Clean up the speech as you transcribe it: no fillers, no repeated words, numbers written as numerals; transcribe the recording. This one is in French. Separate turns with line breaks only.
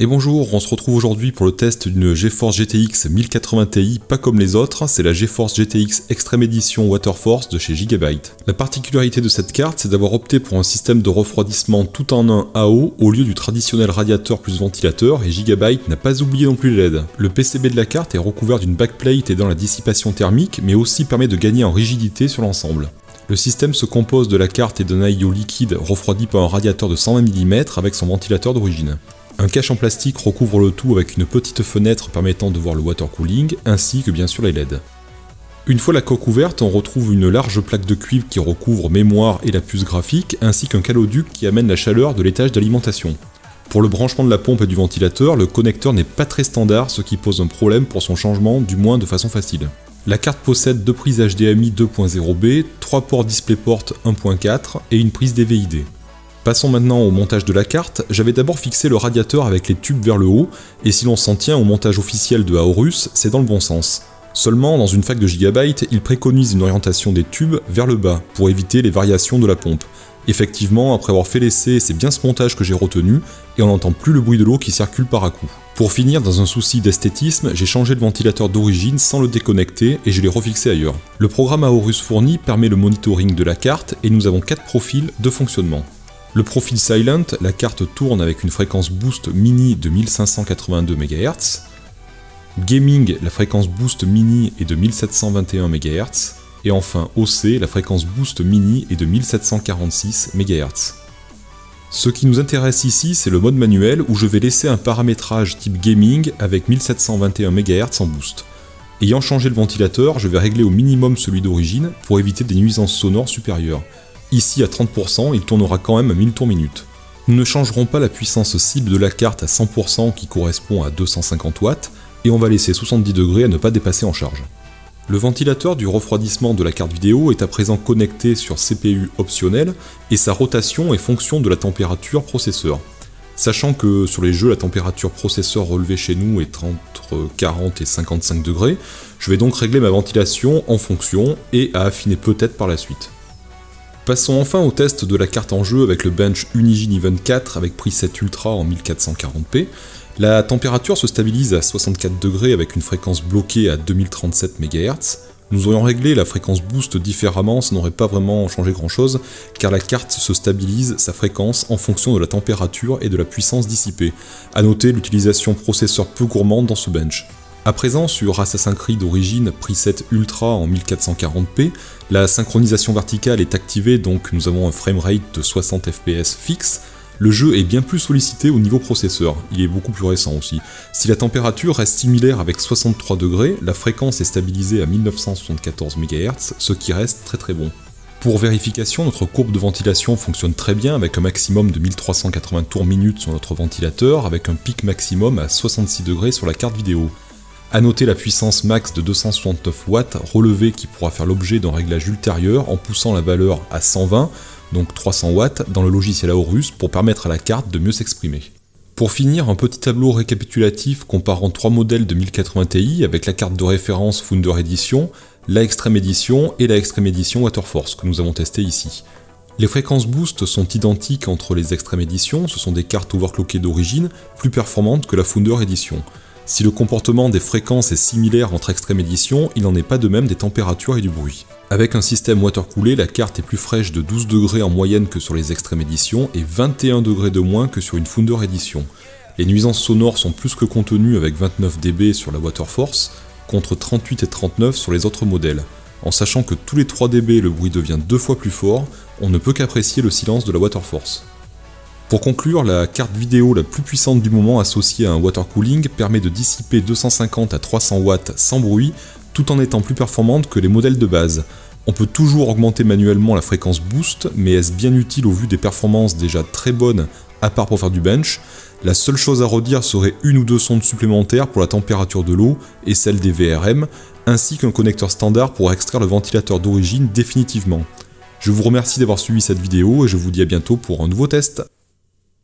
Et bonjour, on se retrouve aujourd'hui pour le test d'une GeForce GTX 1080 Ti, pas comme les autres, c'est la GeForce GTX Extreme Edition Waterforce de chez Gigabyte. La particularité de cette carte, c'est d'avoir opté pour un système de refroidissement tout en un AO au lieu du traditionnel radiateur plus ventilateur, et Gigabyte n'a pas oublié non plus les LED. Le PCB de la carte est recouvert d'une backplate aidant la dissipation thermique, mais aussi permet de gagner en rigidité sur l'ensemble. Le système se compose de la carte et d'un IO liquide refroidi par un radiateur de 120 mm avec son ventilateur d'origine. Un cache en plastique recouvre le tout avec une petite fenêtre permettant de voir le water cooling, ainsi que bien sûr les LED. Une fois la coque ouverte, on retrouve une large plaque de cuivre qui recouvre mémoire et la puce graphique, ainsi qu'un caloduc qui amène la chaleur de l'étage d'alimentation. Pour le branchement de la pompe et du ventilateur, le connecteur n'est pas très standard, ce qui pose un problème pour son changement, du moins de façon facile. La carte possède 2 prises HDMI 2.0B, 3 ports DisplayPort 1.4 et une prise DVI-D. Passons maintenant au montage de la carte. J'avais d'abord fixé le radiateur avec les tubes vers le haut, et si l'on s'en tient au montage officiel de Aorus, c'est dans le bon sens. Seulement, dans une fac de Gigabyte, il préconise une orientation des tubes vers le bas, pour éviter les variations de la pompe. Effectivement, après avoir fait l'essai, c'est bien ce montage que j'ai retenu, et on n'entend plus le bruit de l'eau qui circule par à coup. Pour finir, dans un souci d'esthétisme, j'ai changé le ventilateur d'origine sans le déconnecter, et je l'ai refixé ailleurs. Le programme Aorus fourni permet le monitoring de la carte, et nous avons 4 profils de fonctionnement. Le profil Silent, la carte tourne avec une fréquence boost mini de 1582 MHz. Gaming, la fréquence boost mini est de 1721 MHz. Et enfin OC, la fréquence boost mini est de 1746 MHz. Ce qui nous intéresse ici, c'est le mode manuel où je vais laisser un paramétrage type gaming avec 1721 MHz en boost. Ayant changé le ventilateur, je vais régler au minimum celui d'origine pour éviter des nuisances sonores supérieures. Ici à 30%, il tournera quand même à 1000 tours minute. Nous ne changerons pas la puissance cible de la carte à 100% qui correspond à 250 watts, et on va laisser 70 degrés à ne pas dépasser en charge. Le ventilateur du refroidissement de la carte vidéo est à présent connecté sur CPU optionnel, et sa rotation est fonction de la température processeur. Sachant que sur les jeux, la température processeur relevée chez nous est entre 40 et 55 degrés, je vais donc régler ma ventilation en fonction, et à affiner peut-être par la suite. Passons enfin au test de la carte en jeu avec le bench Unigine Event 4 avec preset Ultra en 1440p. La température se stabilise à 64 degrés avec une fréquence bloquée à 2037 MHz. Nous aurions réglé la fréquence boost différemment, ça n'aurait pas vraiment changé grand chose, car la carte se stabilise sa fréquence en fonction de la température et de la puissance dissipée. A noter l'utilisation processeur peu gourmande dans ce bench. À présent, sur Assassin's Creed d'origine preset Ultra en 1440p, la synchronisation verticale est activée, donc nous avons un framerate de 60 fps fixe. Le jeu est bien plus sollicité au niveau processeur, il est beaucoup plus récent aussi. Si la température reste similaire avec 63 degrés, la fréquence est stabilisée à 1974 MHz, ce qui reste très bon. Pour vérification, notre courbe de ventilation fonctionne très bien avec un maximum de 1380 tours minute sur notre ventilateur, avec un pic maximum à 66 degrés sur la carte vidéo. A noter la puissance max de 269 watts relevée qui pourra faire l'objet d'un réglage ultérieur en poussant la valeur à 120, donc 300 watts, dans le logiciel Aorus pour permettre à la carte de mieux s'exprimer. Pour finir, un petit tableau récapitulatif comparant 3 modèles de 1080 Ti avec la carte de référence Founder Edition, la Extreme Edition et la Extreme Edition Waterforce que nous avons testé ici. Les fréquences boost sont identiques entre les Extreme Edition, ce sont des cartes overclockées d'origine, plus performantes que la Founder Edition. Si le comportement des fréquences est similaire entre Extreme Edition, il n'en est pas de même des températures et du bruit. Avec un système watercoolé, la carte est plus fraîche de 12 degrés en moyenne que sur les Extreme Edition et 21 degrés de moins que sur une Founder Edition. Les nuisances sonores sont plus que contenues avec 29 dB sur la Waterforce, contre 38 et 39 sur les autres modèles. En sachant que tous les 3 dB le bruit devient 2 fois plus fort, on ne peut qu'apprécier le silence de la Waterforce. Pour conclure, la carte vidéo la plus puissante du moment associée à un water cooling permet de dissiper 250 à 300 watts sans bruit, tout en étant plus performante que les modèles de base. On peut toujours augmenter manuellement la fréquence boost, mais est-ce bien utile au vu des performances déjà très bonnes, à part pour faire du bench? La seule chose à redire serait une ou deux sondes supplémentaires pour la température de l'eau et celle des VRM, ainsi qu'un connecteur standard pour extraire le ventilateur d'origine définitivement. Je vous remercie d'avoir suivi cette vidéo et je vous dis à bientôt pour un nouveau test.